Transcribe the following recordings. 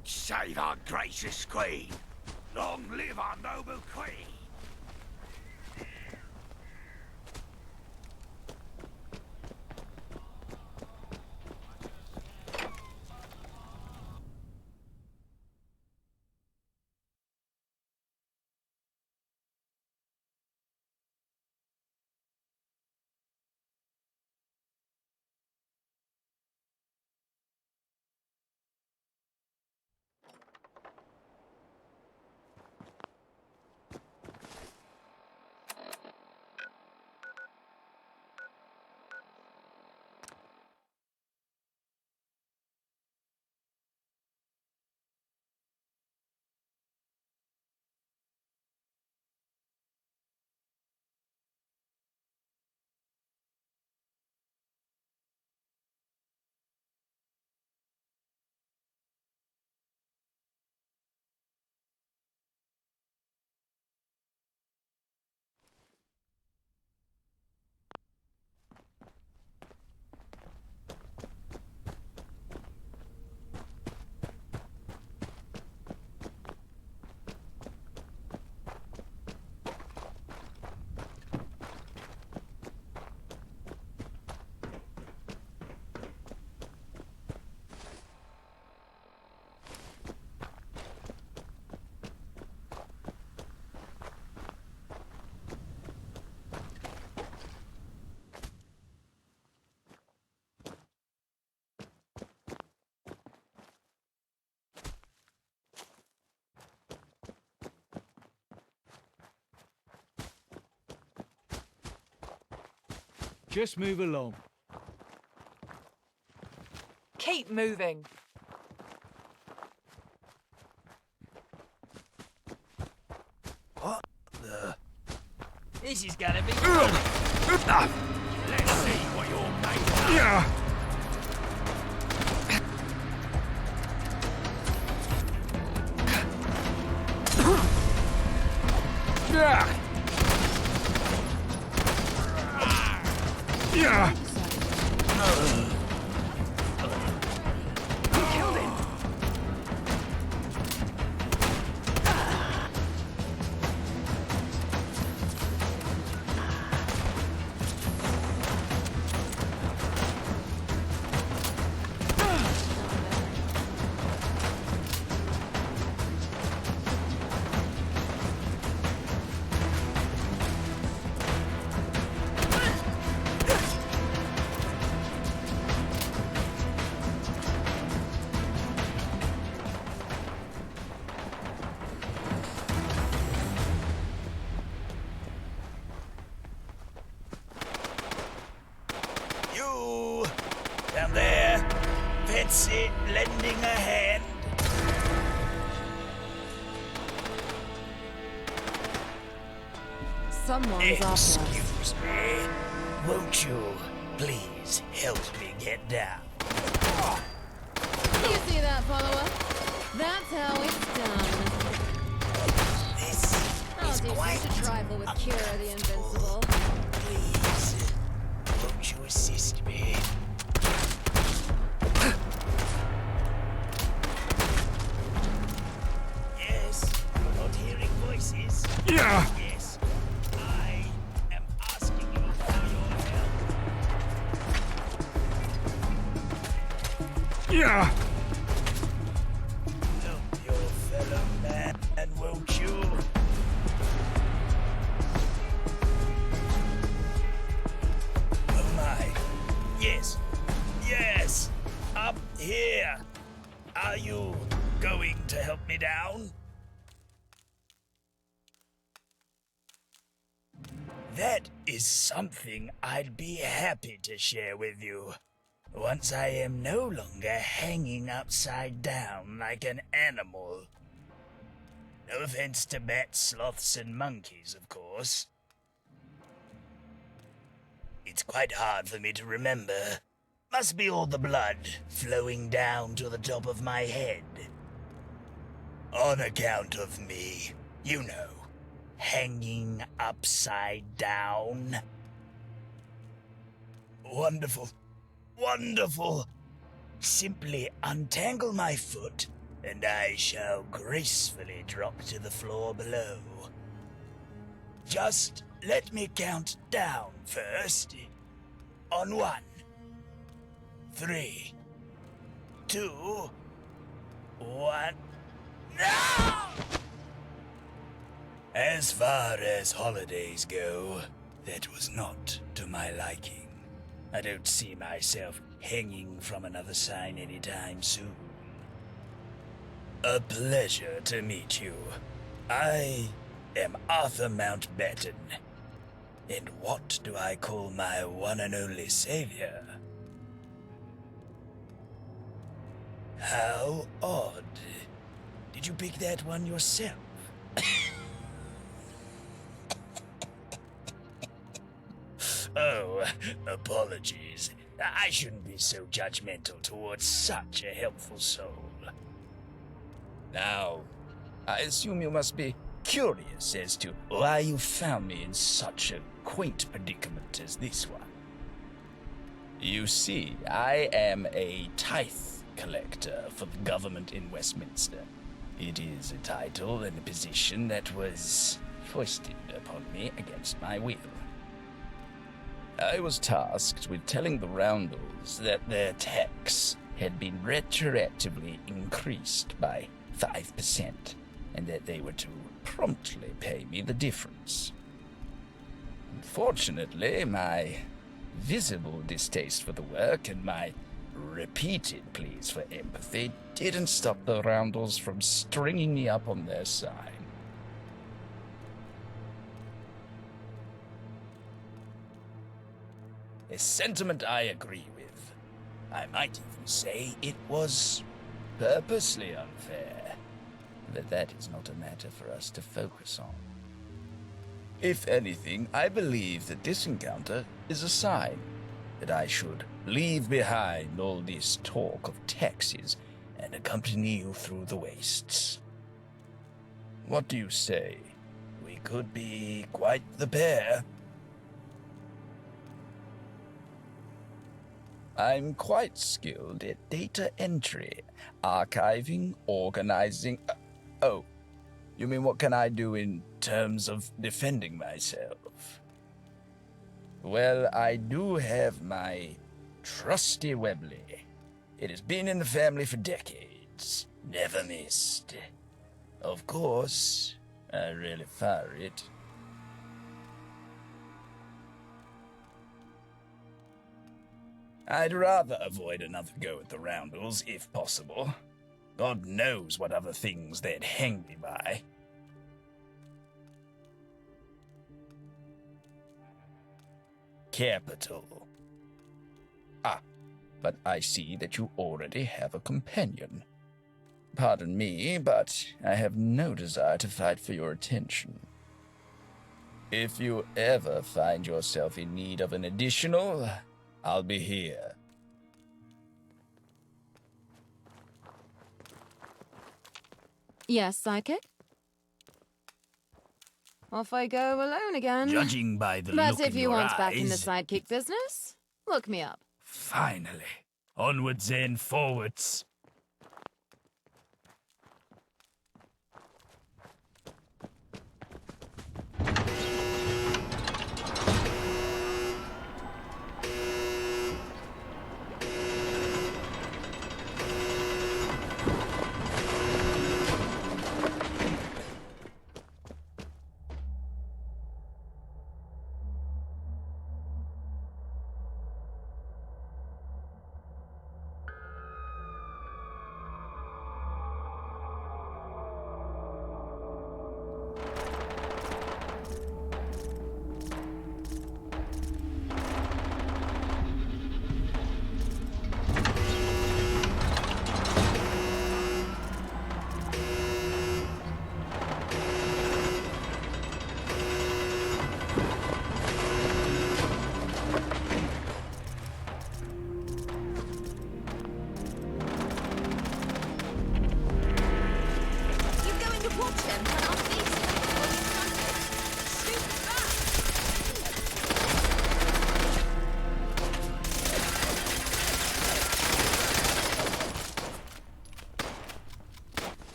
God save our gracious queen. Long live our noble queen. Just move along. Keep moving. What the? This is gonna be Let's see what you're made of. Yeah. Yeah. Killed him. you down there. Fancy lending a hand? Someone's after us. Excuse me. Won't you please help me get down? You see that, follower? That's how it's done. This I'll is do quite to trifle with Kira the Invincible. Please, won't you assist me? Yes, you're not hearing voices. Yeah. Yes, I am asking you for your help. Yeah. Help your fellow man, won't you? Oh my. Yes. Yes. Up here. Are you going to help me down? That is something I'd be happy to share with you. Once I am no longer hanging upside down like an animal. No offense to bats, sloths, and monkeys, of course. It's quite hard for me to remember. Must be all the blood flowing down to the top of my head. On account of me, you know, hanging upside down. Wonderful. Wonderful. Simply untangle my foot and I shall gracefully drop to the floor below. Just let me count down first. On 1, 3, 2, 1. No! As far as holidays go, that was not to my liking. I don't see myself hanging from another sign anytime soon. A pleasure to meet you. I am Arthur Mountbatten. And what do I call my one and only savior? How odd. Did you pick that one yourself? Oh, apologies. I shouldn't be so judgmental towards such a helpful soul. Now, I assume you must be curious as to why you found me in such a quaint predicament as this one. You see, I am a tithe collector for the government in Westminster. It is a title and a position that was foisted upon me against my will. I was tasked with telling the Roundels that their tax had been retroactively increased by 5%, and that they were to promptly pay me the difference. Unfortunately, my visible distaste for the work and my repeated pleas for empathy didn't stop the Roundels from stringing me up on their side. A sentiment I agree with. I might even say it was purposely unfair, but that is not a matter for us to focus on. If anything, I believe that this encounter is a sign that I should leave behind all this talk of taxes and accompany you through the wastes. What do you say? We could be quite the pair. I'm quite skilled at data entry, archiving, organizing. Oh, you mean what can I do in terms of defending myself? Well, I do have my trusty Webley. It has been in the family for decades, never missed. Of course, I really fire it. I'd rather avoid another go at the Roundels, if possible. God knows what other things they'd hang me by. Capital. Ah, but I see that you already have a companion. Pardon me, but I have no desire to fight for your attention. If you ever find yourself in need of an additional, I'll be here. Yes, psychic? Off I go alone again. Judging by the But look if in you your want back in the eyes, sidekick business, look me up. finally. Onwards and forwards.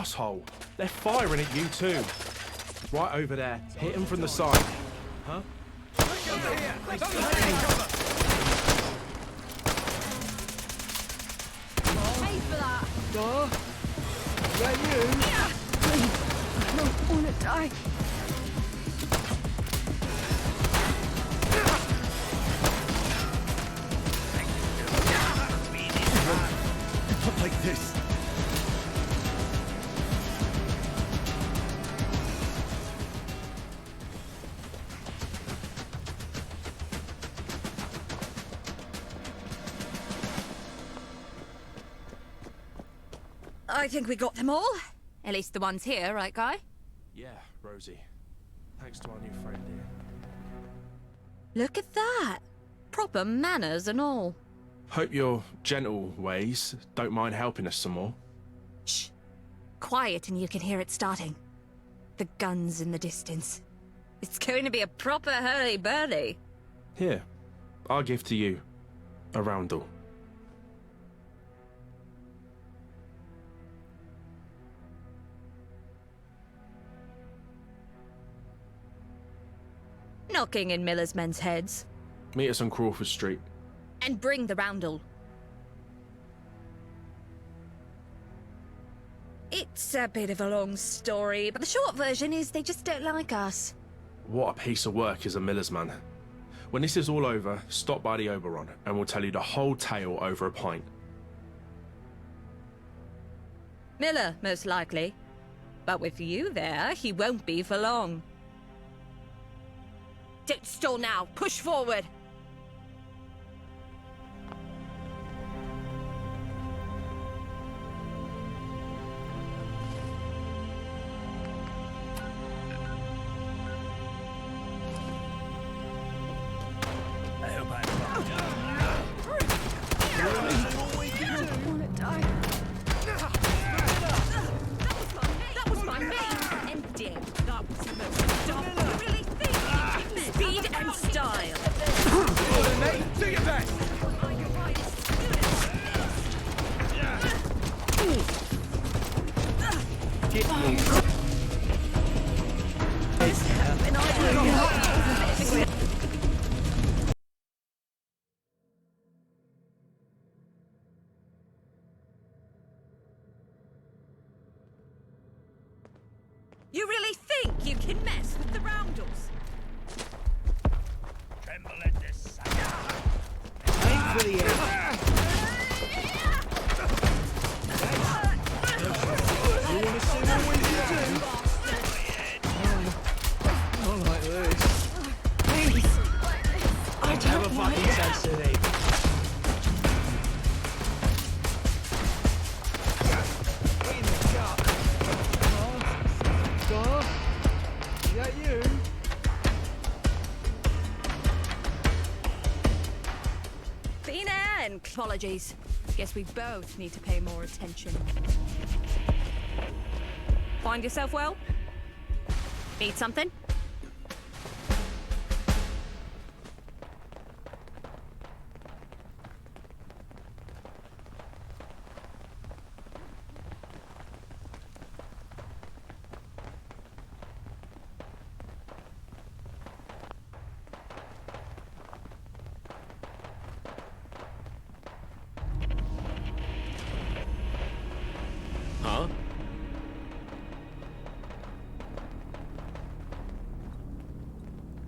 asshole. They're firing at you too. Right over there. Hit him from the side. Huh? Pay for that. Star? Is that you? Please, I don't want to die. Not like this. I think we got them all. At least the ones here, right, Guy? Yeah, Rosie. Thanks to our new friend here. Look at that. Proper manners and all. Hope your gentle ways don't mind helping us some more. Shh. Quiet and you can hear it starting. The guns in the distance. It's going to be a proper Hurly Burly. Here, I'll give to you a Roundel. Knocking in Miller's men's heads. Meet us on Crawford Street. And bring the Roundel. It's a bit of a long story, but the short version is they just don't like us. What a piece of work is a Miller's man. When this is all over, stop by the Oberon and we'll tell you the whole tale over a pint. Miller, most likely. But with you there, he won't be for long. Don't stall now. Push forward. I hope I'm That was my mate. And dead. That was the most dumb. You really think? Speed and style. Do your best. You really think you can mess with the Roundels? tremble at the sight. Aim for the end. You want to see what we can do? Not like this. Please. I Have a don't want fucking to. sense of it. In the gut. Star? Is that you? Been air and apologies. Guess we both need to pay more attention. Find yourself well? Need something? Huh?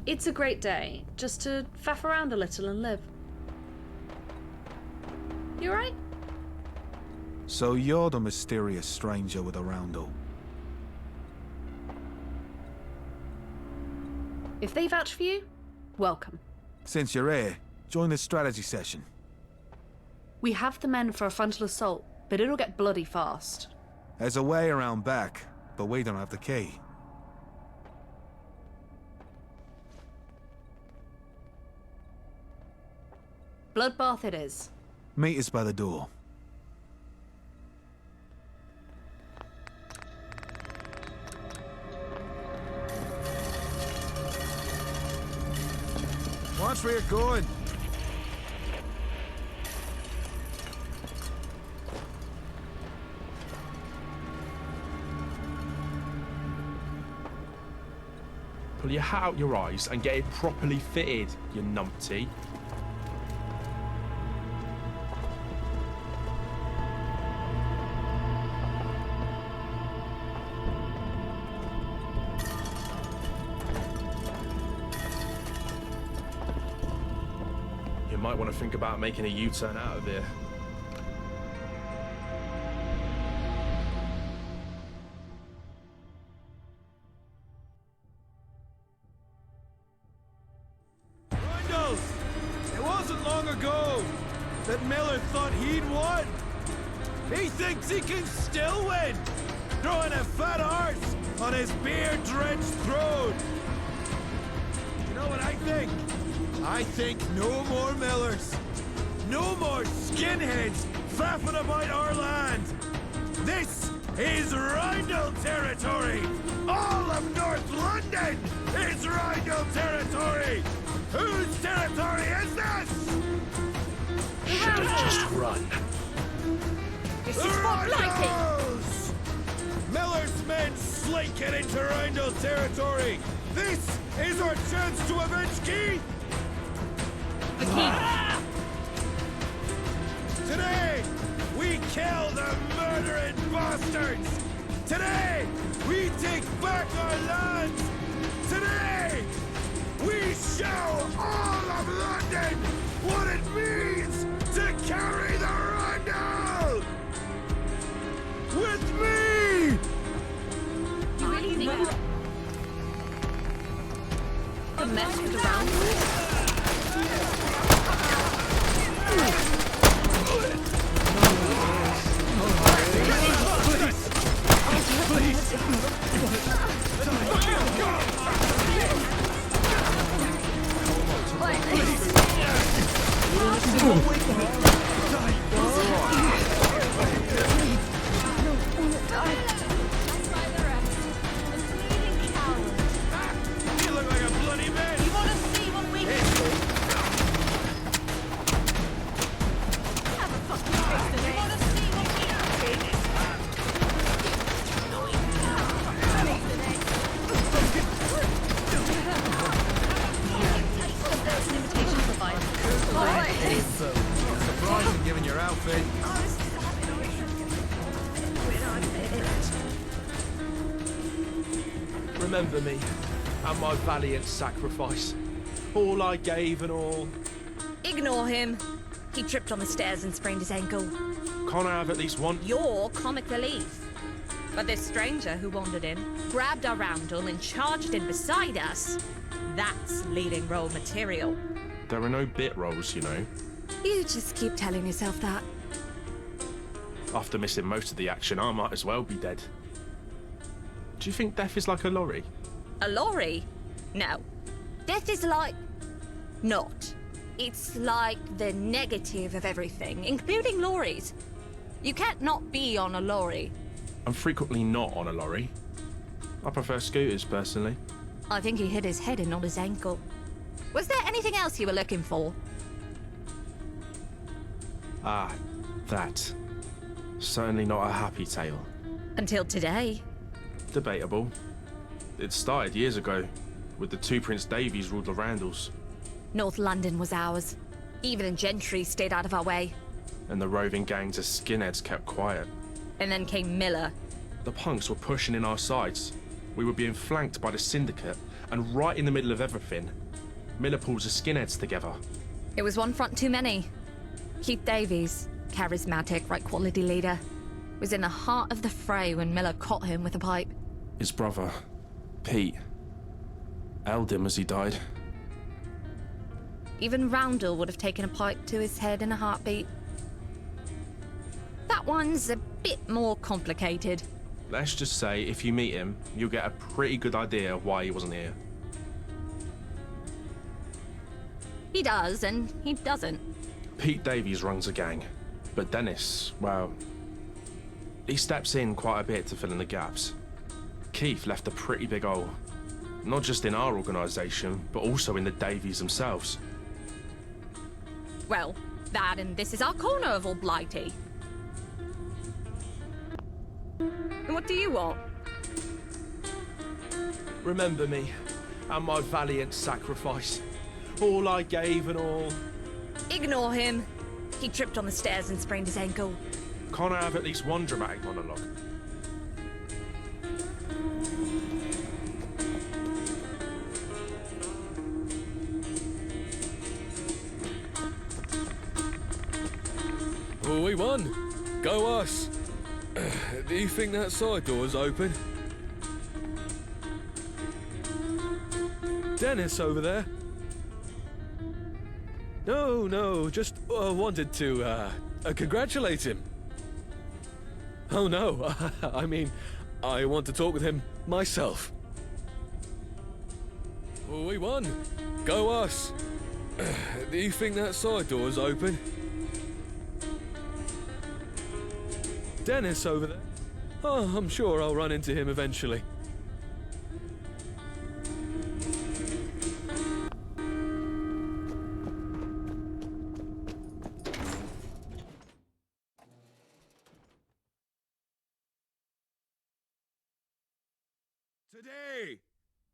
It's a great day, just to faff around a little and live. You alright? So you're the mysterious stranger with a Roundel. If they vouch for you, welcome. Since you're here, join the strategy session. We have the men for a frontal assault, but it'll get bloody fast. There's a way around back, but we don't have the key. Bloodbath it is. Meet us by the door. Watch where you're going. Pull your hat out your eyes and get it properly fitted, you numpty. You might want to think about making a U-turn out of here. Roundels! It wasn't long ago that Miller thought he'd won. He thinks he can still win, throwing a fat arse on his beer-drenched throne. You know what I think? I think no more Millers. No more skinheads faffing about our land. This is Roundel territory. All of North London is Roundel territory. Whose territory is this? Should have just run. This is for Blighty! Roundels! Miller's men slinking into Roundel territory. This is our chance to avenge Keith. Today, we kill the murdering bastards! Today, we take back our land! Today, we show all of London what it means to carry the Roundel! With me! You really think the mess with the Roundels? You look like a bloody mess! You want to see what we can do? Have a fucking taste of it. You want to see what we can do? There's an invitation provided. Surprising given your outfit. Remember me and my valiant sacrifice. All I gave and all. Ignore him. He tripped on the stairs and sprained his ankle. Can't I have at least one? You're comic relief. But this stranger who wandered in, grabbed our Roundel and charged in beside us, that's leading role material. There are no bit rolls, you know. You just keep telling yourself that. After missing most of the action, I might as well be dead. Do you think death is like a lorry? A lorry? No. Death is like... not. It's like the negative of everything, including lorries. You can't not be on a lorry. I'm frequently not on a lorry. I prefer scooters, personally. I think he hit his head and not his ankle. Was there anything else you were looking for? Ah, that. Certainly not a happy tale. Until today. Debatable. It started years ago, with the two Prince Davies ruled the Roundels. North London was ours. Even and gentry stayed out of our way. And the roving gangs of skinheads kept quiet. And then came Miller. The punks were pushing in our sides. We were being flanked by the syndicate, and right in the middle of everything, Miller pulls the skinheads together. It was one front too many. Keith Davies, charismatic, right quality leader, was in the heart of the fray when Miller caught him with a pipe. His brother, Pete, held him as he died. Even Roundel would have taken a pipe to his head in a heartbeat. That one's a bit more complicated. Let's just say if you meet him, you'll get a pretty good idea why he wasn't here. He does, and he doesn't. Pete Davies runs a gang, but Dennis, well, he steps in quite a bit to fill in the gaps. Keith left a pretty big hole, not just in our organisation, but also in the Davies themselves. Well, that and this is our corner of all Blighty. What do you want? Remember me, And my valiant sacrifice. All I gave and all. Ignore him. He tripped on the stairs and sprained his ankle. Can't I have at least one dramatic monologue? Oh, we won. Go us. Do you think that side door's open? Dennis over there? No, just wanted to congratulate him. Oh no, I mean, I want to talk with him myself. Oh, we won. Go us. Do you think that side door's open? Dennis over there? Oh, I'm sure I'll run into him eventually. Today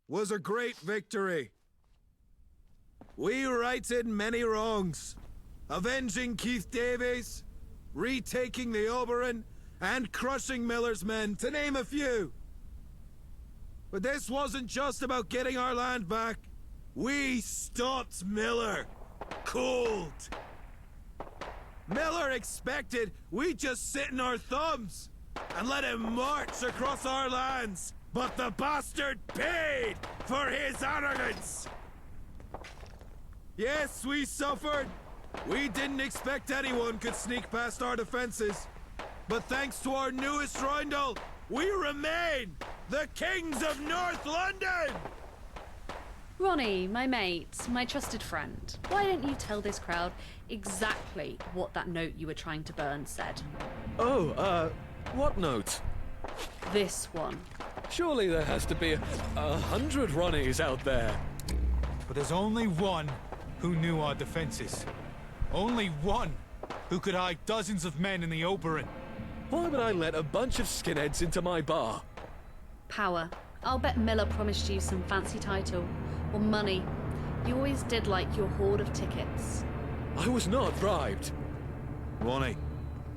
was a great victory. We righted many wrongs, avenging Keith Davies, retaking the Oberon, and crushing Miller's men, to name a few. But this wasn't just about getting our land back. We stopped Miller cold. Miller expected we'd just sit in our thumbs and let him march across our lands. But the bastard paid for his arrogance! Yes, we suffered. We didn't expect anyone could sneak past our defenses. But thanks to our newest Roundel, we remain the kings of North London! Ronnie, my mate, my trusted friend, why don't you tell this crowd exactly what that note you were trying to burn said? Oh, what note? This one. Surely there has to be 100 Ronnies out there. But there's only one who knew our defenses. Only one who could hide dozens of men in the Oberon. Why would I let a bunch of skinheads into my bar? Power. I'll bet Miller promised you some fancy title. Or money. You always did like your hoard of tickets. I was not bribed. Ronnie,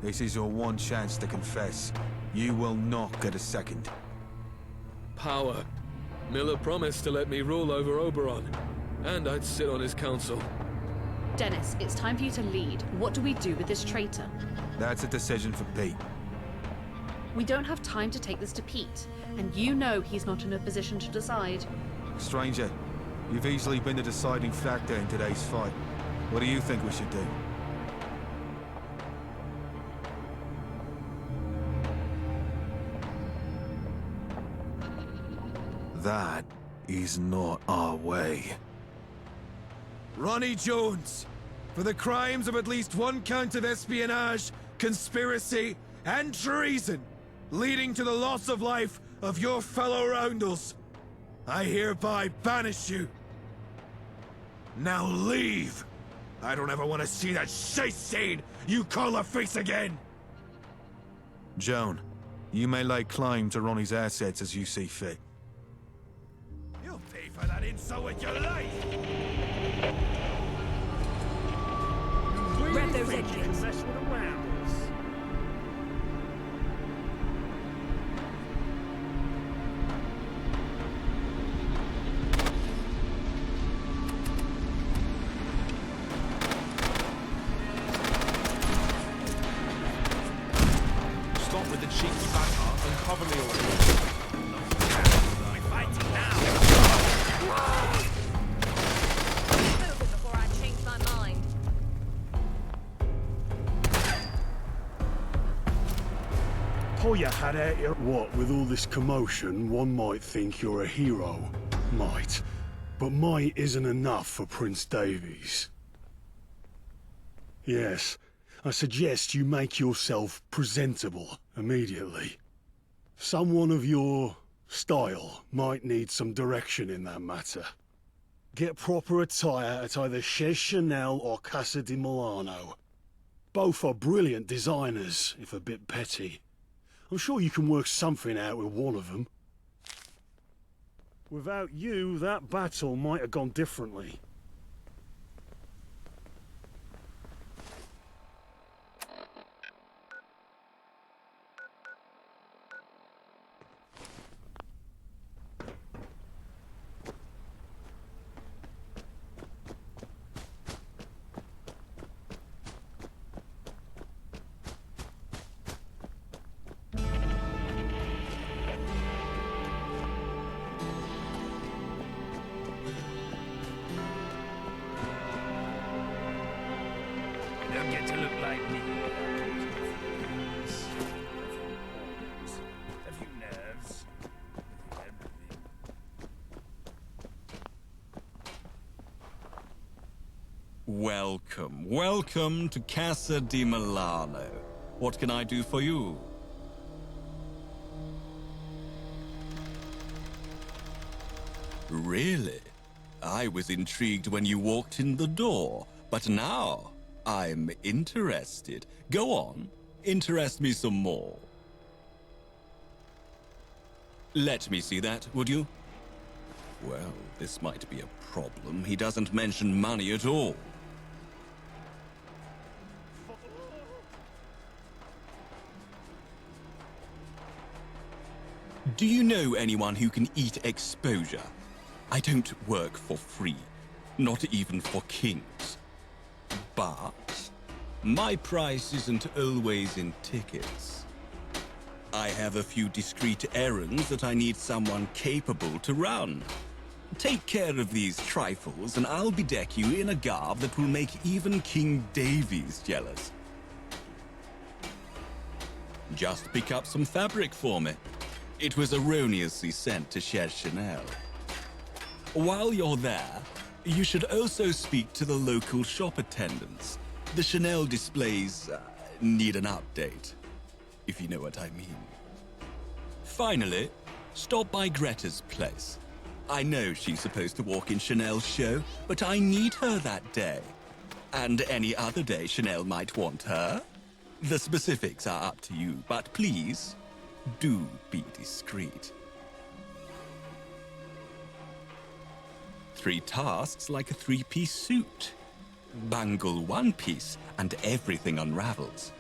this is your one chance to confess. You will not get a second. Power. Miller promised to let me rule over Oberon, and I'd sit on his council. Dennis, it's time for you to lead. What do we do with this traitor? That's a decision for Pete. We don't have time to take this to Pete, and you know he's not in a position to decide. Stranger, you've easily been the deciding factor in today's fight. What do you think we should do? That is not our way. Ronnie Jones, for the crimes of at least one count of espionage, conspiracy, and treason, leading to the loss of life of your fellow Roundels, I hereby banish you. Now leave! I don't ever want to see that shite stain you call a face again! Joan, you may lay claim to Ronnie's assets as you see fit. You'll pay for that insult with your life! Grab those engines. Mess with the Roundels. Stop with the cheeky banter and cover me already. I'm fighting now. Move it before I change my mind. Pull your hat out here. What, with all this commotion, one might think you're a hero. Might. But might isn't enough for Prince Davies. Yes, I suggest you make yourself presentable immediately. Someone of your style might need some direction in that matter. Get proper attire at either Chez Chanel or Casa di Milano. Both are brilliant designers, if a bit petty. I'm sure you can work something out with one of them. Without you, that battle might have gone differently. Don't get to look like me. A few nerves. Everything. Welcome to Casa di Milano. What can I do for you? Really? I was intrigued when you walked in the door, but now I'm interested. Go on, interest me some more. Let me see that, would you? Well, this might be a problem. He doesn't mention money at all. Do you know anyone who can eat exposure? I don't work for free, not even for kings. But my price isn't always in tickets. I have a few discreet errands that I need someone capable to run. Take care of these trifles and I'll bedeck you in a garb that will make even King Davies jealous. Just pick up some fabric for me. It was erroneously sent to Cher Chanel. While you're there, you should also speak to the local shop attendants. The Chanel displays need an update, if you know what I mean. Finally, stop by Greta's place. I know she's supposed to walk in Chanel's show, but I need her that day. And any other day Chanel might want her. The specifics are up to you, but please, do be discreet. 3 tasks like a 3-piece suit. Bungle 1 piece and everything unravels.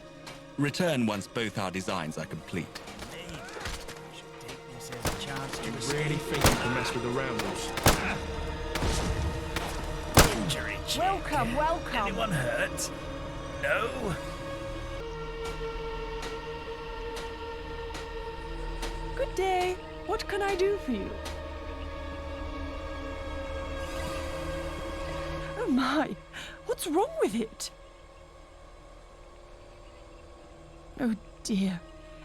Return once both our designs are complete. Maybe we should take this as a chance to Really think you can mess with the Roundels? injury check. Welcome. Anyone hurt? No? Good day. What can I do for you? Oh my, what's wrong with it? Oh dear.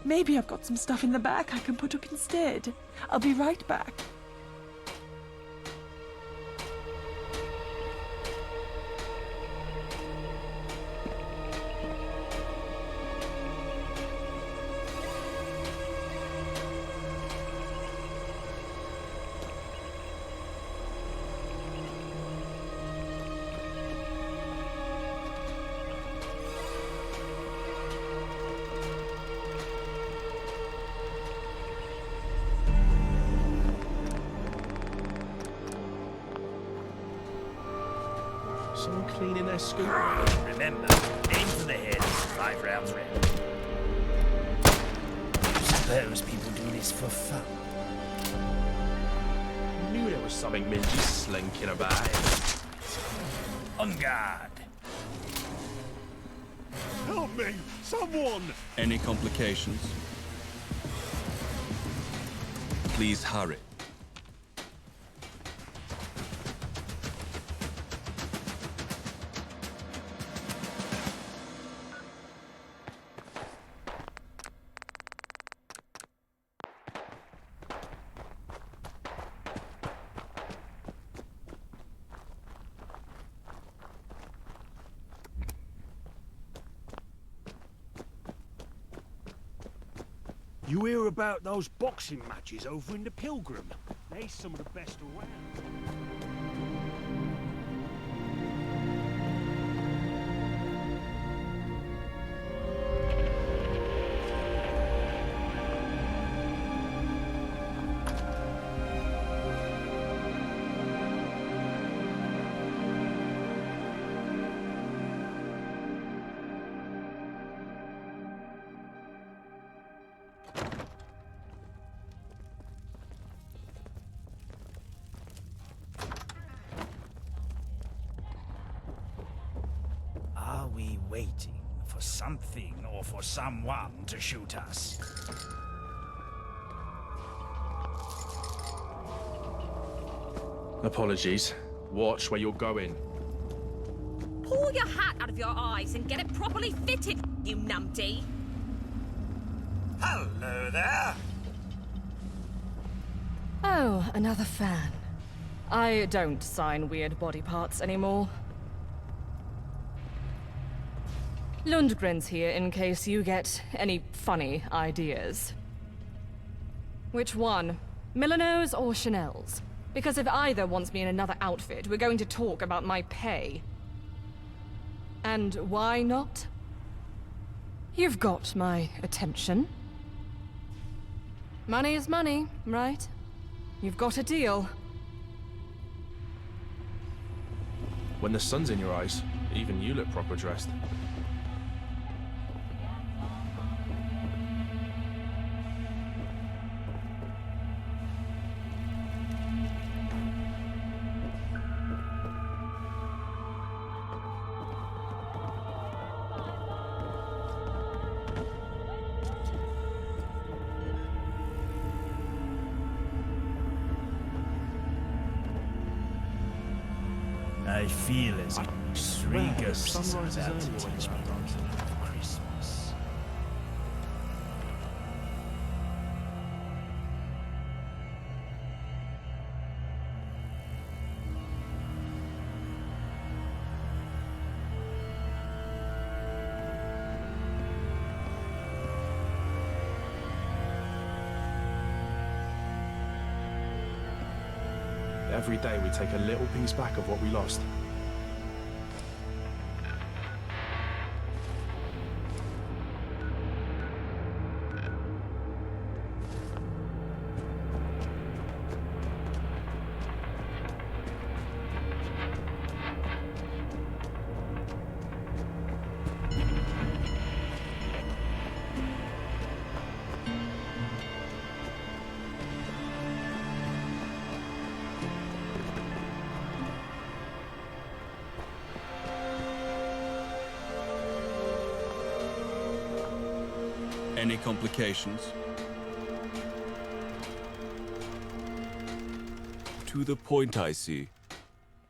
Maybe I've got some stuff in the back I can put up instead. I'll be right back. Someone cleaning their scooter. Remember, aim for the head, 5 rounds round. Suppose people do this for fun. Knew there was something mingy slinking about. On guard. Help me! Someone! Any complications? Please hurry. You hear about those boxing matches over in the Pilgrim? They're some of the best around. waiting for something or for someone to shoot us. Apologies. Watch where you're going. Pull your hat out of your eyes and get it properly fitted, you numpty. Hello there. Oh, another fan. I don't sign weird body parts anymore. Lundgren's here in case you get any funny ideas. Which one? Milano's or Chanel's? Because if either wants me in another outfit, we're going to talk about my pay. And why not? You've got my attention. Money is money, right? You've got a deal. When the sun's in your eyes, even you look proper dressed. I feel as if 3 ghosts are about to teach me the key of Christmas. Every day we take a little piece back of what we lost. Any complications? To the point, I see.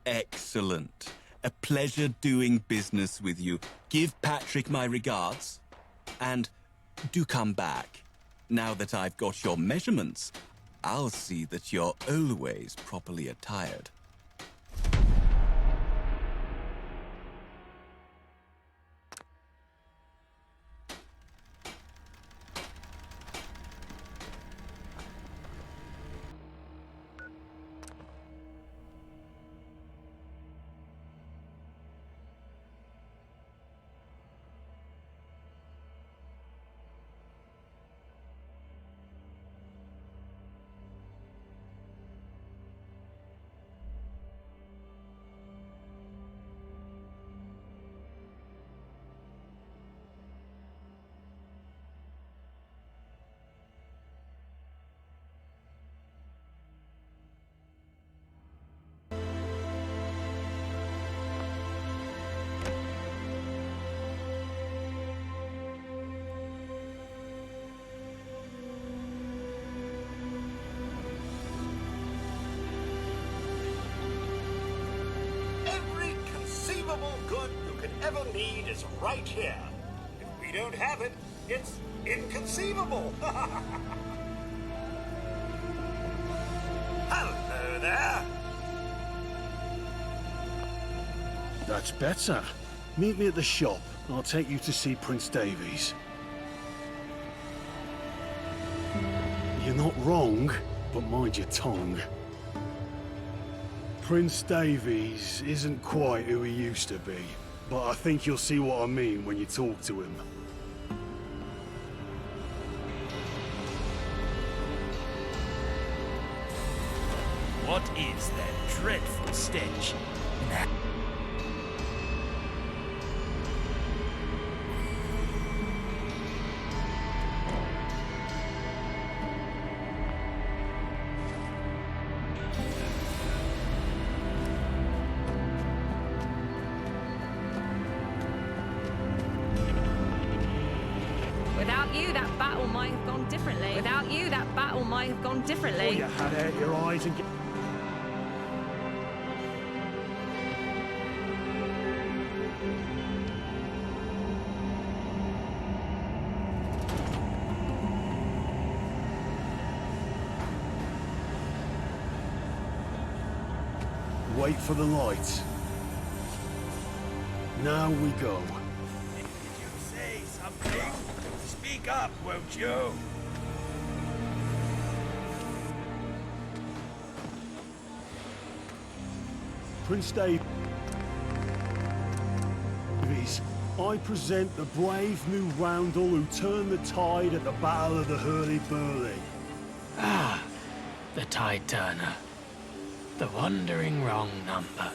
Excellent. A pleasure doing business with you. Give Patrick my regards. And do come back. Now that I've got your measurements, I'll see that you're always properly attired. Good you could ever need is right here. If we don't have it, it's inconceivable. Hello there. That's better. Meet me at the shop. I'll take you to see Prince Davies. You're not wrong, but mind your tongue. Prince Davies isn't quite who he used to be, but I think you'll see what I mean when you talk to him. What is that dreadful stench? battle might have gone differently. Without you, that battle might have gone differently. Pull your hat out your eyes and get... Wait for the light. Now we go. Did you say something? Speak up, won't you? Prince Davies, I present the brave new Roundel who turned the tide at the Battle of the Hurly Burly. Ah, the Tide Turner. The wandering wrong number.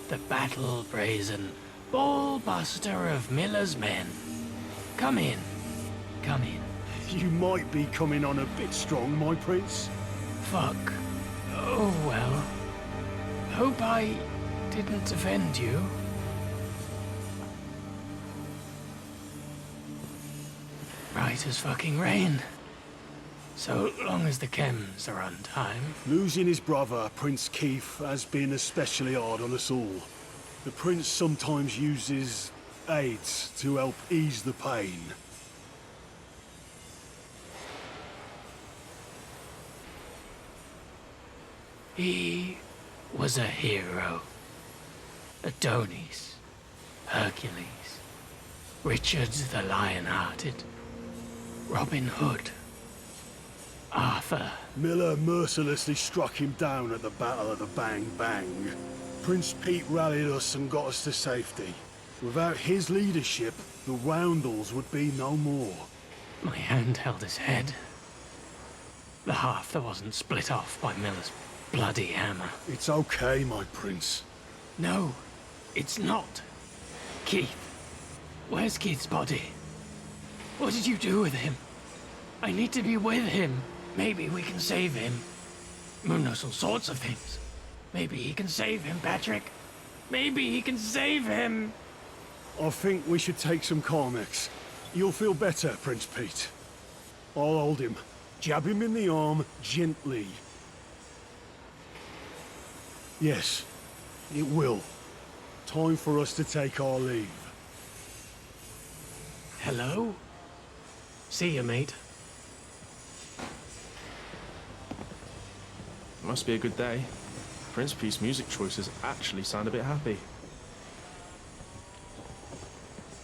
The battle brazen ball buster of Miller's men. Come in. Come in. You might be coming on a bit strong, my prince. Fuck. Oh, well. Hope I didn't offend you. Right as fucking rain. So long as the chems are on time. Losing his brother, Prince Keith, has been especially hard on us all. The prince sometimes uses aids to help ease the pain. He was a hero. Adonis, Hercules, Richard the Lion-Hearted, Robin Hood, Arthur. Miller mercilessly struck him down at the Battle of the Bang Bang. Prince Pete rallied us and got us to safety. Without his leadership, the Roundels would be no more. My hand held his head. The half that wasn't split off by Miller's bloody hammer. It's okay, my prince. No, it's not. Keith, where's Keith's body? What did you do with him? I need to be with him. Maybe we can save him. Moon knows all sorts of things. Maybe he can save him, Patrick. Maybe he can save him. I think we should take some Carmex. You'll feel better, Prince Pete. I'll hold him. Jab him in the arm gently. Yes, it will. Time for us to take our leave. Hello? See you, mate. Must be a good day. Prince Pete's music choices actually sound a bit happy.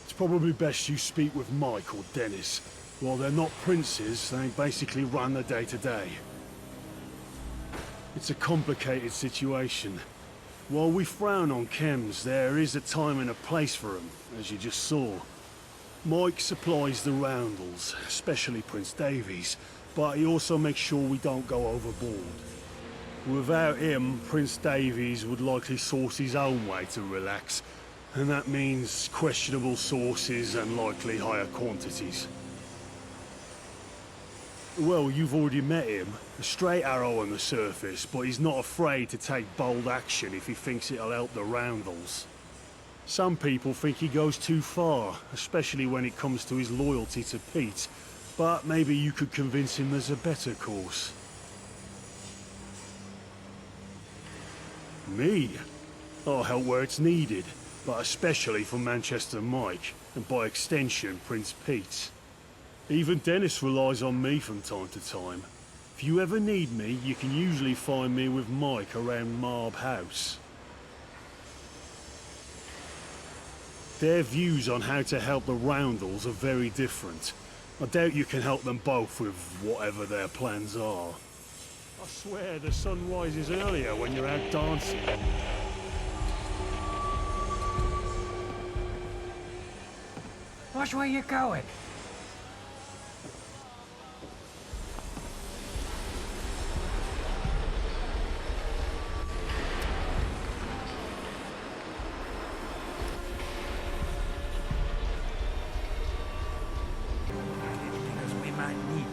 It's probably best you speak with Mike or Dennis. While they're not princes, they basically run the day-to-day. It's a complicated situation. While we frown on chems, there is a time and a place for them, as you just saw. Mike supplies the Roundels, especially Prince Davies, but he also makes sure we don't go overboard. Without him, Prince Davies would likely source his own way to relax, and that means questionable sources and likely higher quantities. Well, you've already met him. A straight arrow on the surface, but he's not afraid to take bold action if he thinks it'll help the Roundels. Some people think he goes too far, especially when it comes to his loyalty to Pete, but maybe you could convince him there's a better course. Me? I'll help where it's needed, but especially for Manchester Mike, and by extension, Prince Pete. Even Dennis relies on me from time to time. If you ever need me, you can usually find me with Mike around Marb House. Their views on how to help the Roundels are very different. I doubt you can help them both with whatever their plans are. I swear the sun rises earlier when you're out dancing. Which way you going? Because we might need.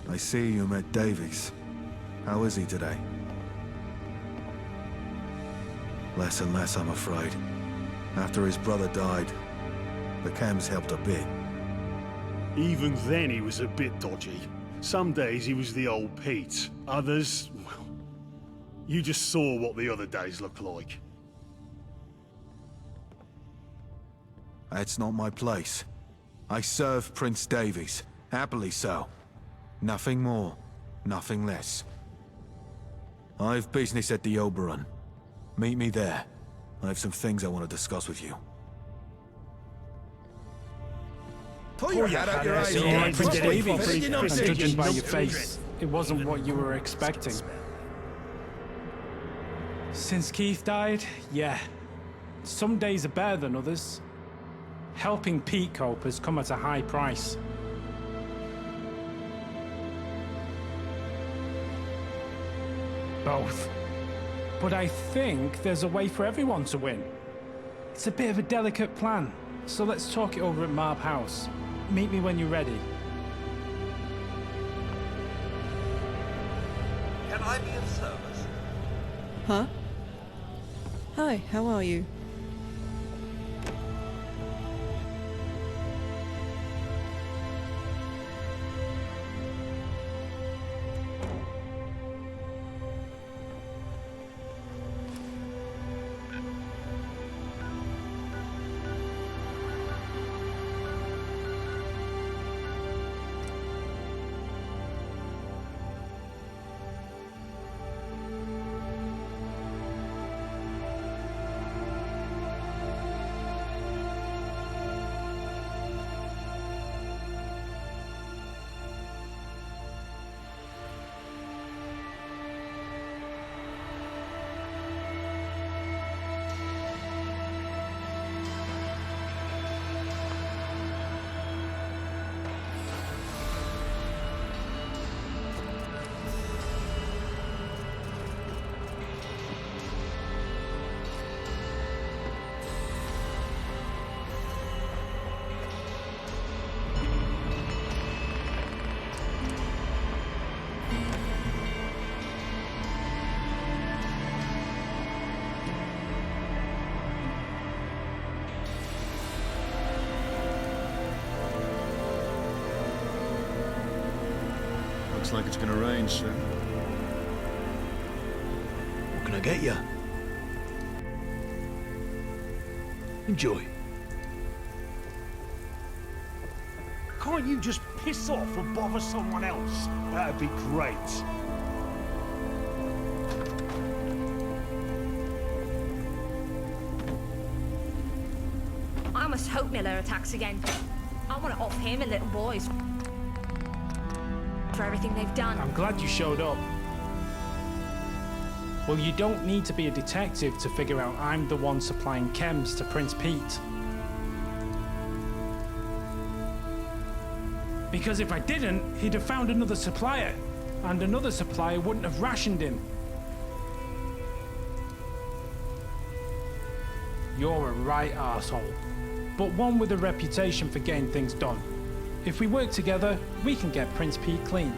I see you met Davies. How is he today? Less and less, I'm afraid. After his brother died, the chems helped a bit. Even then he was a bit dodgy. Some days he was the old Pete. Others, well, you just saw what the other days looked like. That's not my place. I serve Prince Davies. Happily so. Nothing more, nothing less. I've business at the Oberon. Meet me there. I have some things I want to discuss with you. Pull your hat out your eyes. Prince Davies, judging by your face, it wasn't what you were expecting. Since Keith died, yeah. Some days are better than others. Helping Pete cope has come at a high price. Both. But I think there's a way for everyone to win. It's a bit of a delicate plan, so let's talk it over at Marb House. Meet me when you're ready. Can I be of service? Huh? Hi, how are you? Looks like it's gonna rain soon. What can I get you? Enjoy. Can't you just piss off and bother someone else? That'd be great. I must hope Miller attacks again. I want to off him and little boys for everything they've done. I'm glad you showed up. Well, you don't need to be a detective to figure out I'm the one supplying chems to Prince Pete. Because if I didn't, he'd have found another supplier, and another supplier wouldn't have rationed him. You're a right arsehole, but one with a reputation for getting things done. If we work together, we can get Prince Pete clean.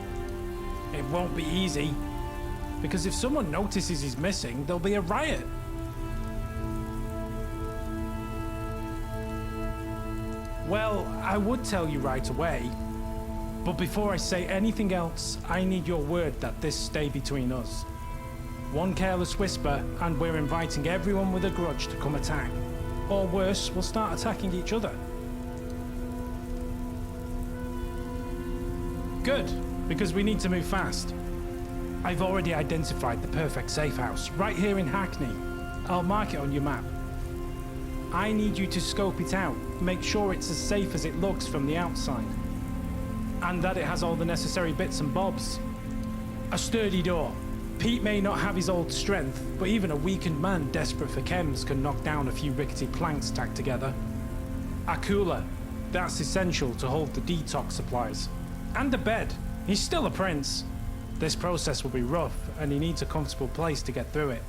It won't be easy, because if someone notices he's missing, there'll be a riot. Well, I would tell you right away, but before I say anything else, I need your word that this stay between us. One careless whisper, and we're inviting everyone with a grudge to come attack. Or worse, we'll start attacking each other. Good, because we need to move fast. I've already identified the perfect safe house, right here in Hackney. I'll mark it on your map. I need you to scope it out, make sure it's as safe as it looks from the outside. And that it has all the necessary bits and bobs. A sturdy door. Pete may not have his old strength, but even a weakened man desperate for chems can knock down a few rickety planks tacked together. A cooler. That's essential to hold the detox supplies. And a bed. He's still a prince. This process will be rough, and he needs a comfortable place to get through it.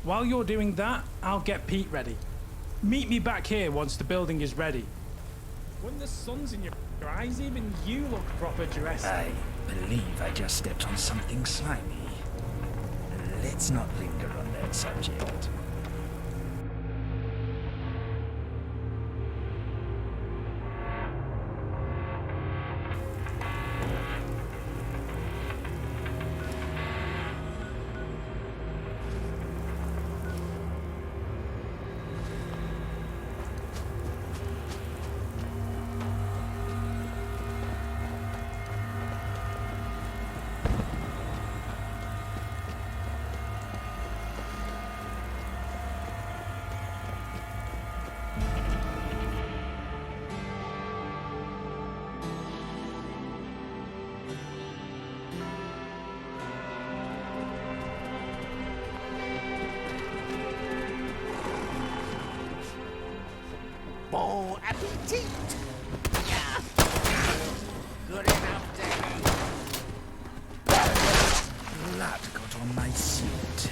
While you're doing that, I'll get Pete ready. Meet me back here once the building is ready. When the sun's in your eyes, even you look proper dressed. I believe I just stepped on something slimy. Let's not linger on that subject. Bon appetit! Good enough to Blood got on my suit.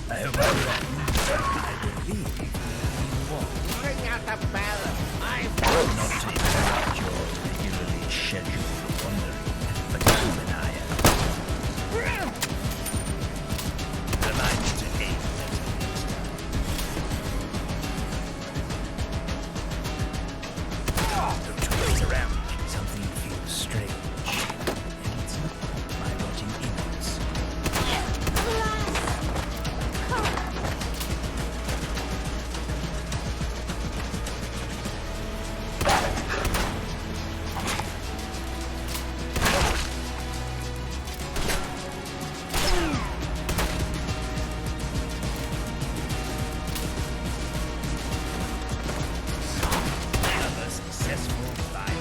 I hope I'm wrong. I believe you won. bring out the bell. I've Not to interrupt your regularly scheduled wandering, but you and I remind me to aim better next time. Don't wait around. Something feels strange. And it's not my rotting innards. Another successful fight.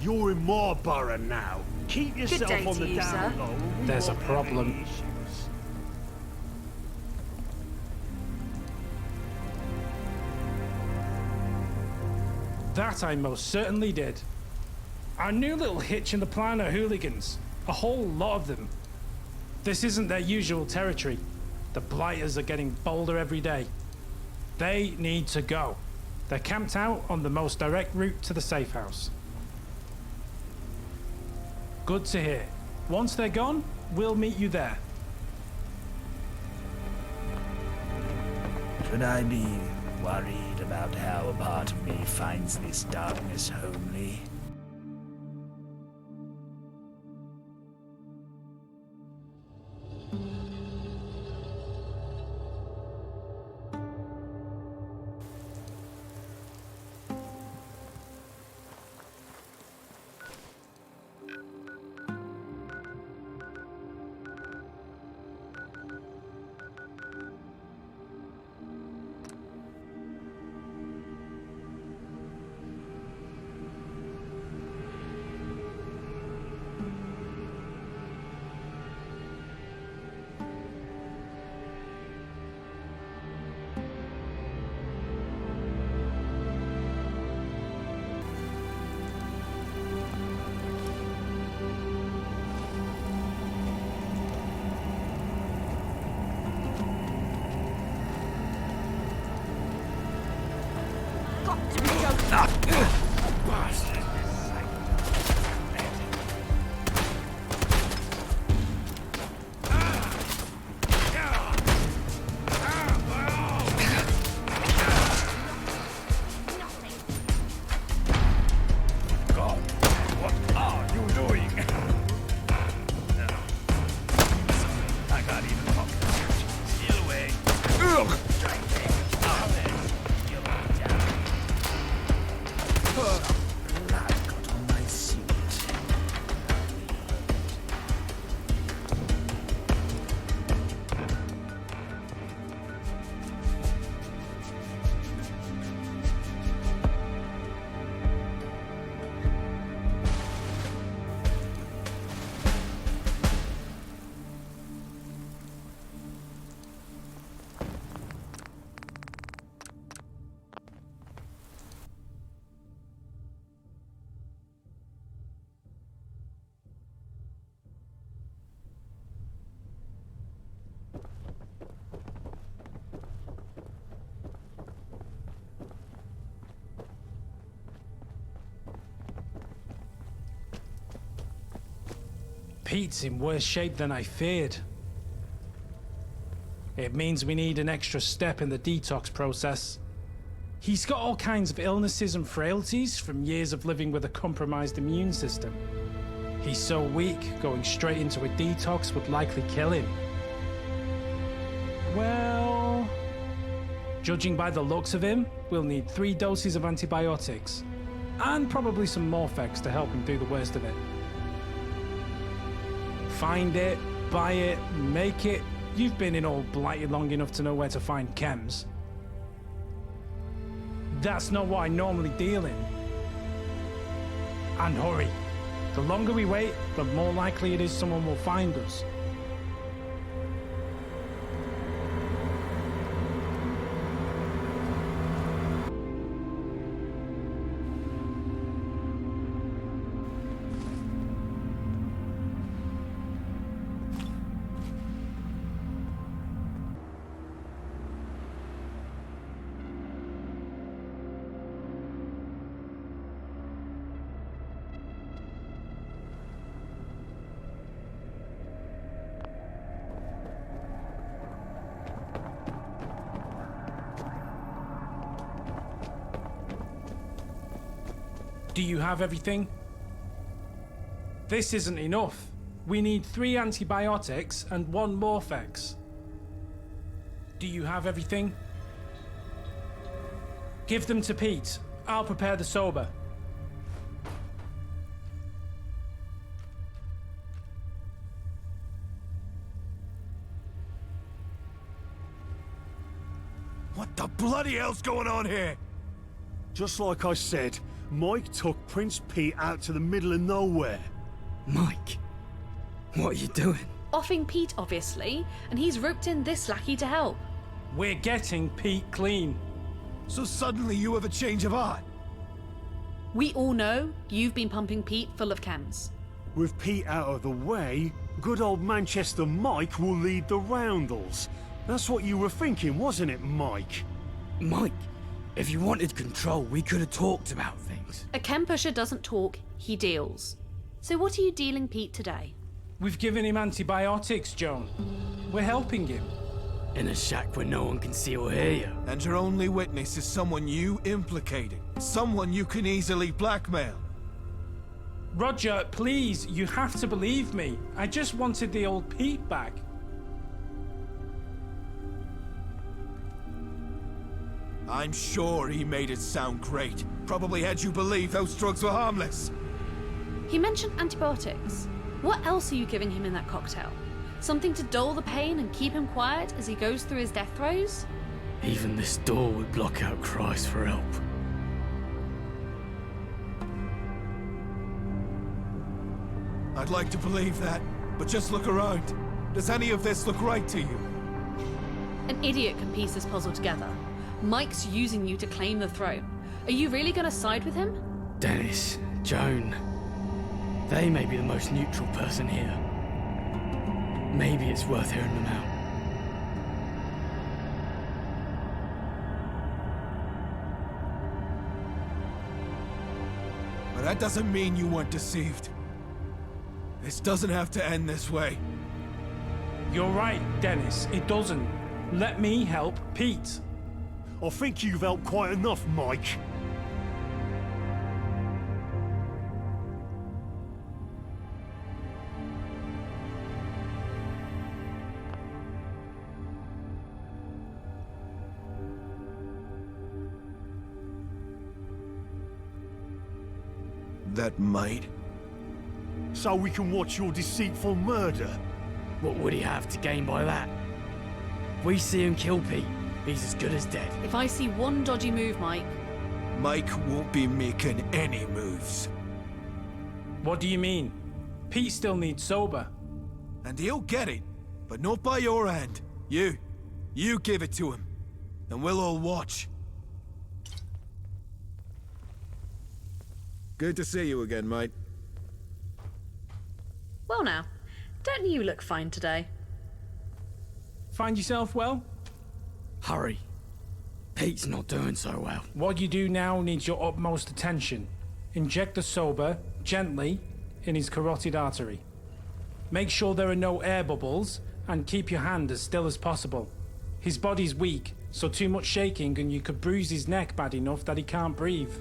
You're in my borough now. Keep yourself day on to the you, down sir. low. We There's a won't have any problem. issues. That I most certainly did. Our new little hitch in the plan are hooligans. A whole lot of them. This isn't their usual territory. The blighters are getting bolder every day. They need to go. They're camped out on the most direct route to the safe house. Good to hear. Once they're gone, we'll meet you there. Should I be worried about how a part of me finds this darkness homely? Pete's in worse shape than I feared. It means we need an extra step in the detox process. He's got all kinds of illnesses and frailties from years of living with a compromised immune system. He's so weak, going straight into a detox would likely kill him. Well, judging by the looks of him, we'll need 3 doses of antibiotics. And probably some Morphex to help him do the worst of it. Find it, buy it, make it. You've been in Old Blighty long enough to know where to find chems. That's not what I normally deal in. And hurry. The longer we wait, the more likely it is someone will find us. Do you have everything? This isn't enough. We need 3 antibiotics and 1 Morphex. Do you have everything? Give them to Pete. I'll prepare the sober. What the bloody hell's going on here? Just like I said, Mike took Prince Pete out to the middle of nowhere. Mike, what are you doing? Offing Pete, obviously, and he's roped in this lackey to help. We're getting Pete clean. So suddenly you have a change of heart? We all know you've been pumping Pete full of chems. With Pete out of the way, good old Manchester Mike will lead the Roundels. That's what you were thinking, wasn't it, Mike? Mike, if you wanted control, we could have talked about things. A chem pusher doesn't talk, he deals. So what are you dealing Pete today? We've given him antibiotics, Joan. We're helping him. In a shack where no one can see or hear you. And your only witness is someone you implicated. Someone you can easily blackmail. Roger, please, you have to believe me. I just wanted the old Pete back. I'm sure he made it sound great. Probably had you believe those drugs were harmless. He mentioned antibiotics. What else are you giving him in that cocktail? Something to dull the pain and keep him quiet as he goes through his death throes? Even this door would block out cries for help. I'd like to believe that, but just look around. Does any of this look right to you? An idiot can piece this puzzle together. Mike's using you to claim the throne. Are you really going to side with him? Dennis, Joan, they may be the most neutral person here. Maybe it's worth hearing them out. But that doesn't mean you weren't deceived. This doesn't have to end this way. You're right, Dennis, it doesn't. Let me help Pete. I think you've helped quite enough, Mike. That might. So we can watch your deceitful murder. What would he have to gain by that? If we see him kill Pete, he's as good as dead. If I see one dodgy move, Mike... Mike won't be making any moves. What do you mean? Pete still needs sober. And he'll get it, but not by your hand. You give it to him, and we'll all watch. Good to see you again, mate. Well now, don't you look fine today? Find yourself well? Hurry. Pete's not doing so well. What you do now needs your utmost attention. Inject the sober, gently, in his carotid artery. Make sure there are no air bubbles, and keep your hand as still as possible. His body's weak, so too much shaking and you could bruise his neck bad enough that he can't breathe.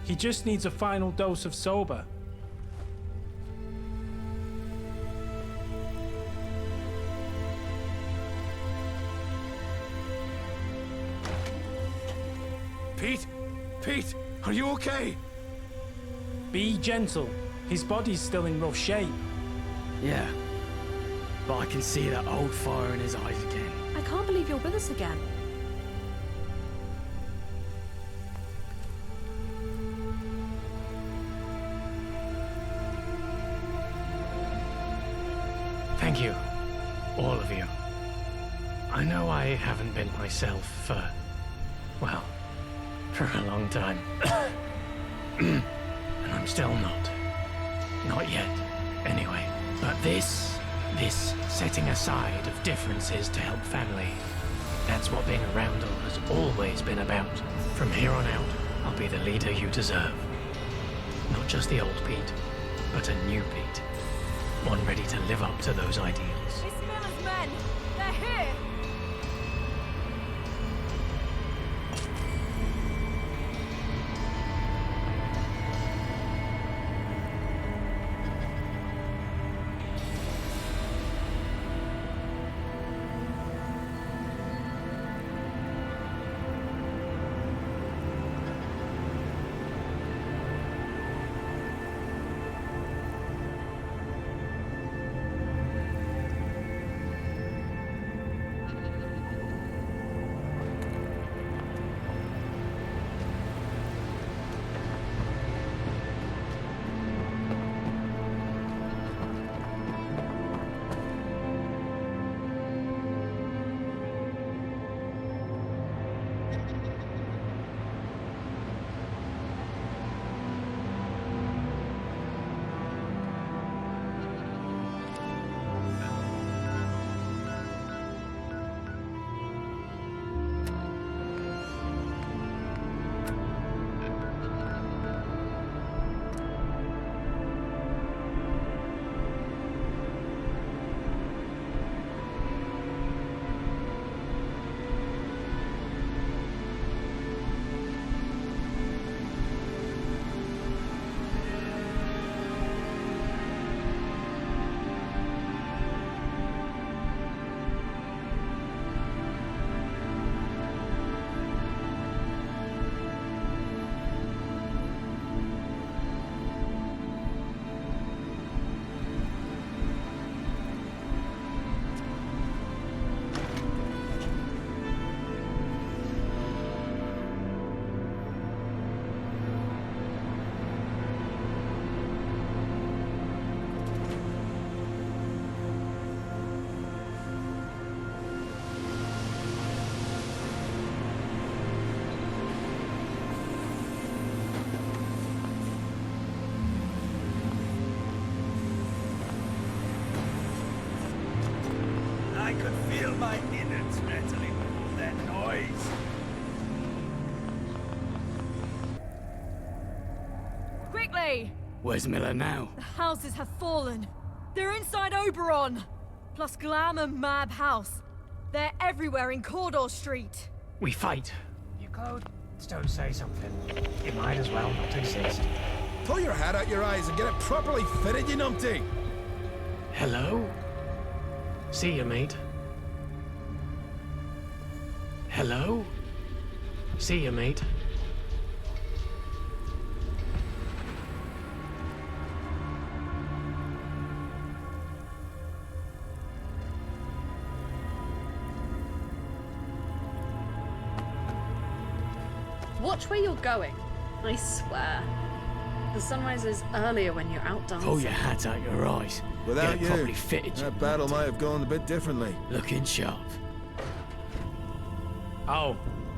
He just needs a final dose of sober. Pete? Pete, are you okay? Be gentle. His body's still in rough shape. Yeah. But I can see that old fire in his eyes again. I can't believe you're with us again. Thank you, all of you. I know I haven't been myself for, well, for a long time. And I'm still not. Not yet, anyway. But this setting aside of differences to help family, that's what being a Roundel has always been about. From here on out, I'll be the leader you deserve. Not just the old Pete, but a new Pete. One ready to live up to those ideals. It's Miller's men! They're here! I could feel my innards rattling with all that noise. Quickly! Where's Miller now? The houses have fallen. They're inside Oberon! Plus Glam and Mab House. They're everywhere in Cawdor Street. We fight. You code? Don't say something. It might as well not exist. Pull your hat out your eyes and get it properly fitted, you numpty! Hello? See ya, mate. Hello? See ya, mate. Watch where you're going. I swear. The sunrise is earlier when you're out dancing. Pull your hat out your eyes. Without Get it you, properly fitted, that battle might have gone a bit differently. Looking sharp. Oh,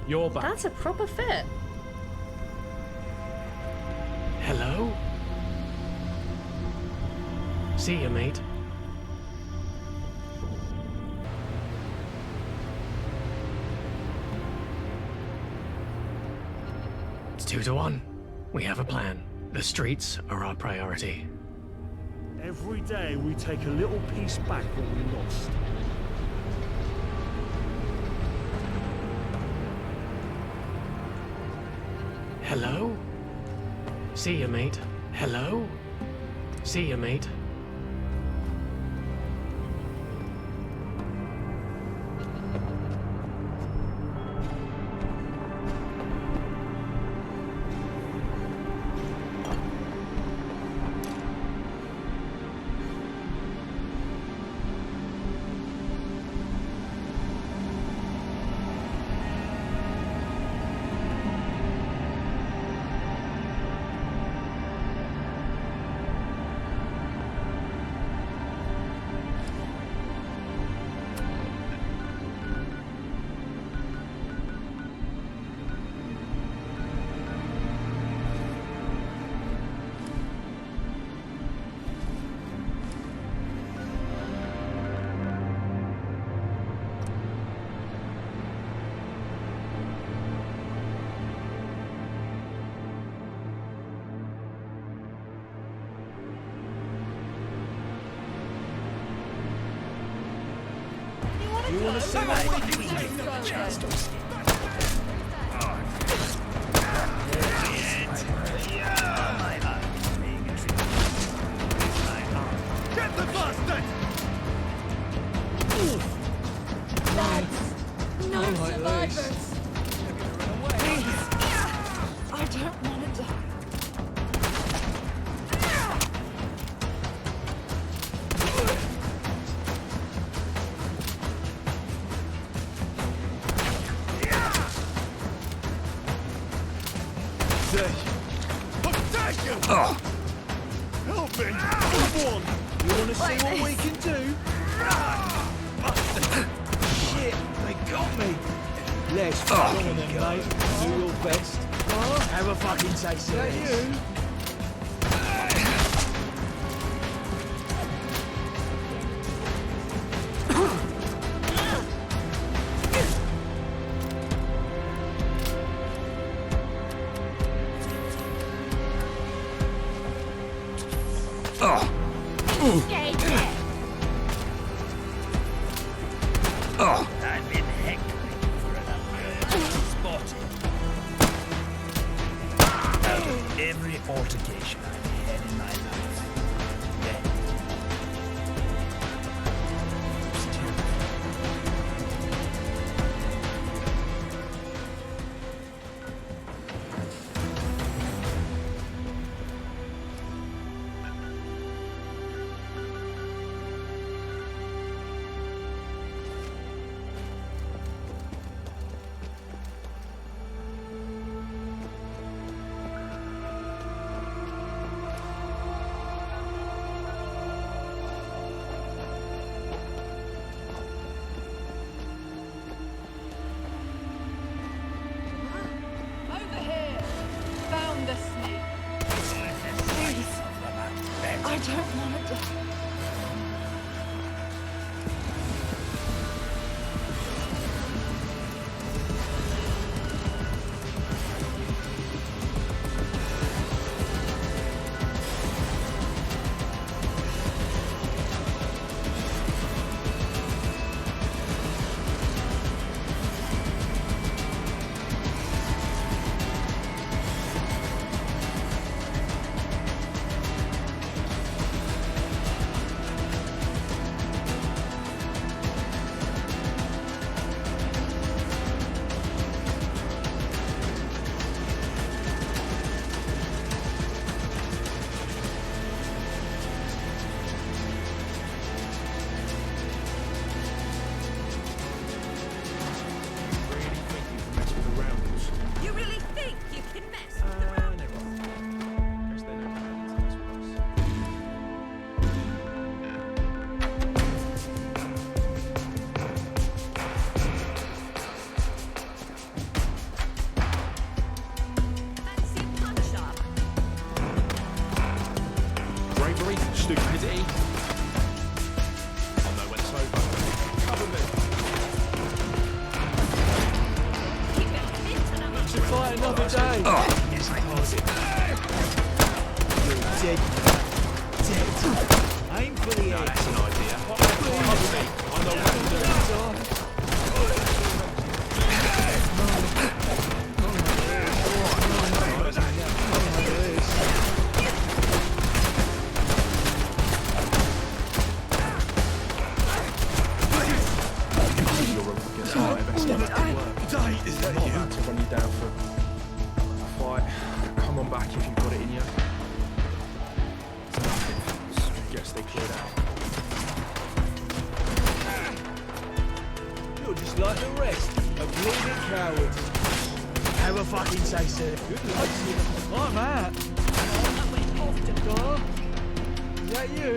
you're back. That's a proper fit. Hello? See ya, mate. It's 2 to 1. We have a plan. The streets are our priority. Every day we take a little piece back what we lost. Hello? See ya, mate. Hello? See ya, mate. You want to see what we can do? Get the bastard! Lads, no survivors. Please. I don't want to die. Oh. Help me! Come on! You want to see what we can do? Shit, they got me! Let's fuck on them, mate. Do your best. Have a fucking taste of this. I've been hectoring for enough. Spotted. Out of every altercation I've had in my life, that was terrible. stupidity. Oh no, when it's over. Cover me. To fight another day. Oh, yes, I was it. You're dead. Dead. Aim for the No, head. that's an idea. Cover me. I know what to do. To run you down for a fight. Come on back if you've got it in you. Guess they cleared out. You're just like the rest. A bleeding coward. Have a fucking say, sir. Good luck to you. I'm out. That went off the door. Is that you?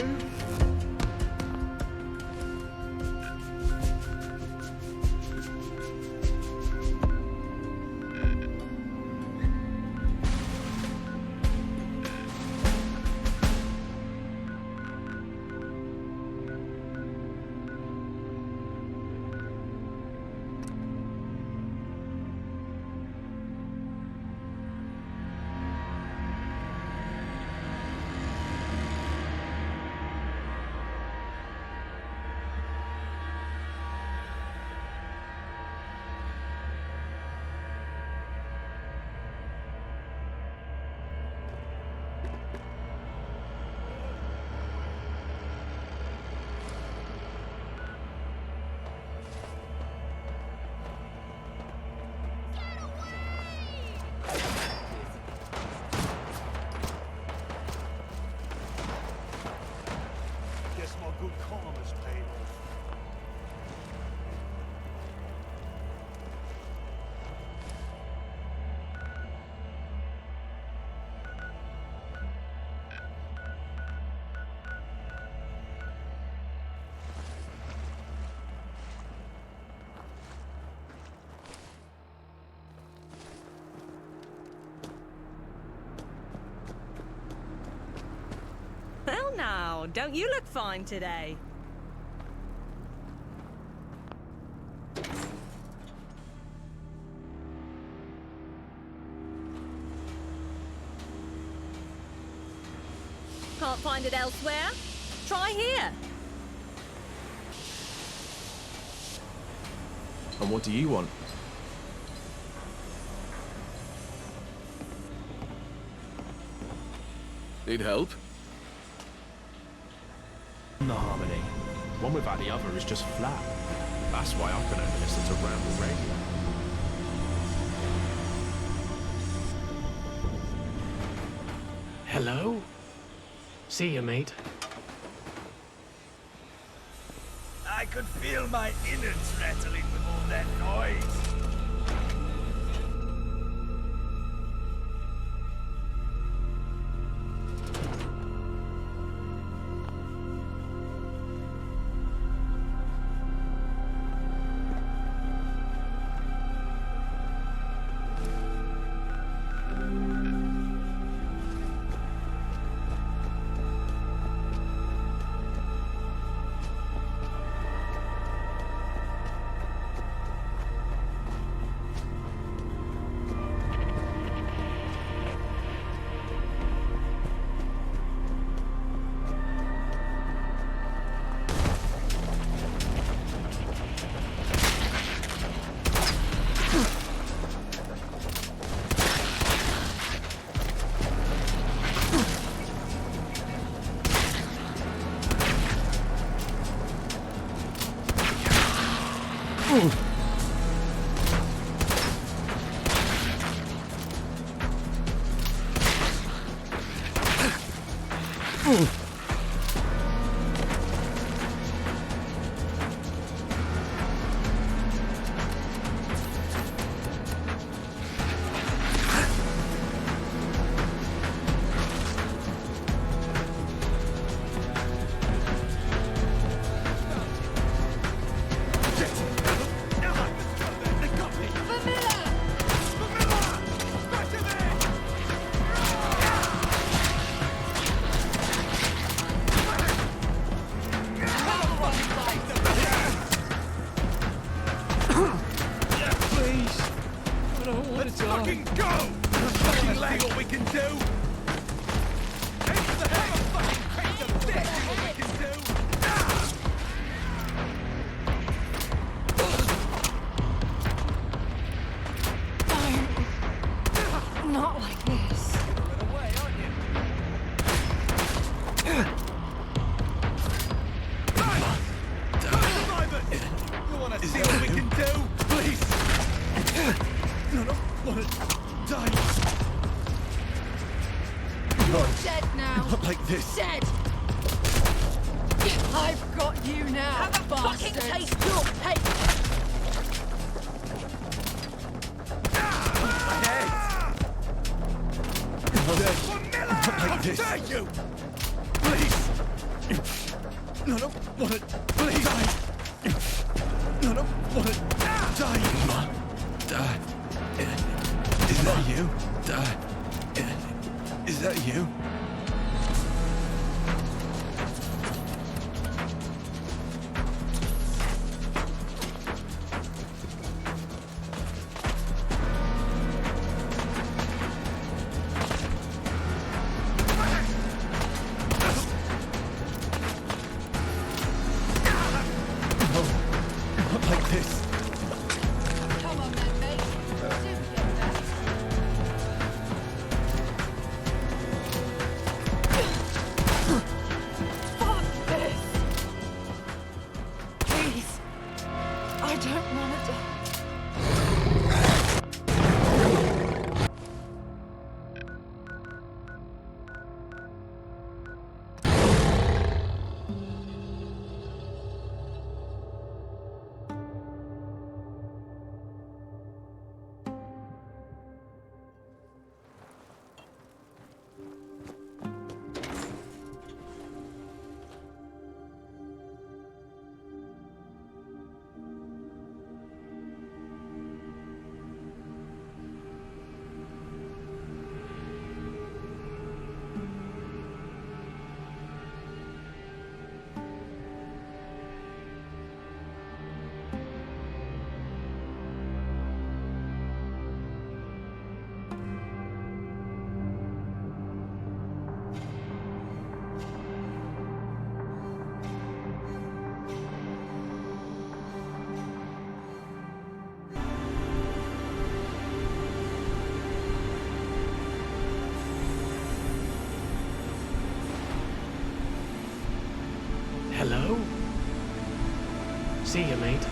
Guess my good karma's paid off. Well now, don't you look fine today? Can't find it elsewhere? Try here. And what do you want? Need help? The harmony. One without the other is just flat. That's why I can only listen to Roundel radio. Hello? See you, mate. I could feel my innards rattling with all that noise. Let's fucking go! Fucking leg what we can do! Aim for the head! Fucking crack of this! What we can do! Not like this. Run away, aren't you? Survivor! You wanna see what we can do? Please! I don't wanna die! You're dead now. Not like this. Dead. I've got you now. Have a fucking taste your fate. Not like this. How dare you! Please! No, no, wanna... Please! Die! No, no, wanna... Die! Die. Is that you? Die. Is that you? Hello? See you, mate.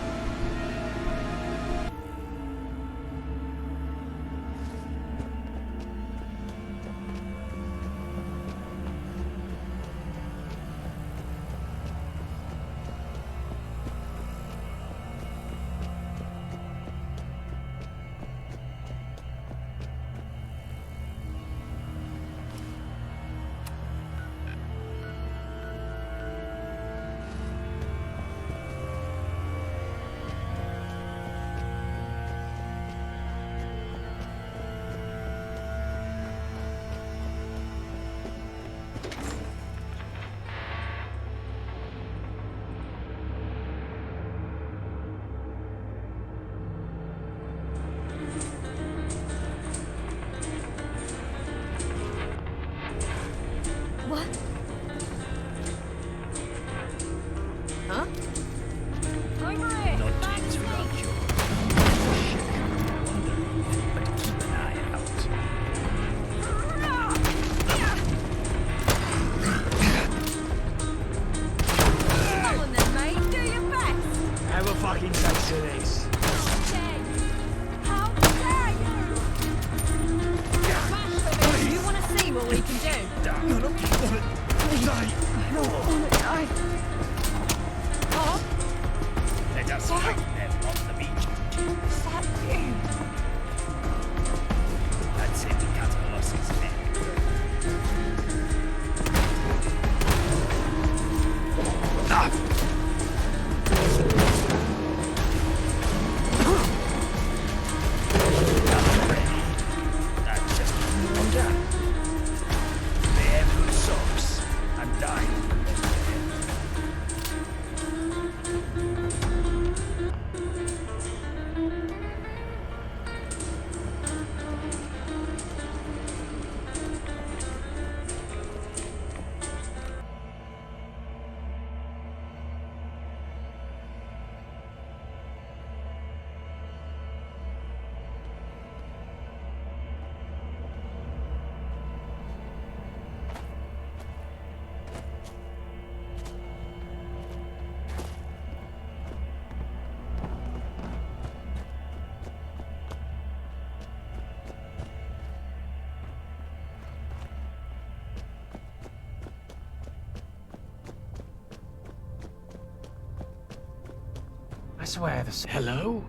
swear this. Hello?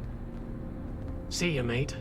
See ya, mate.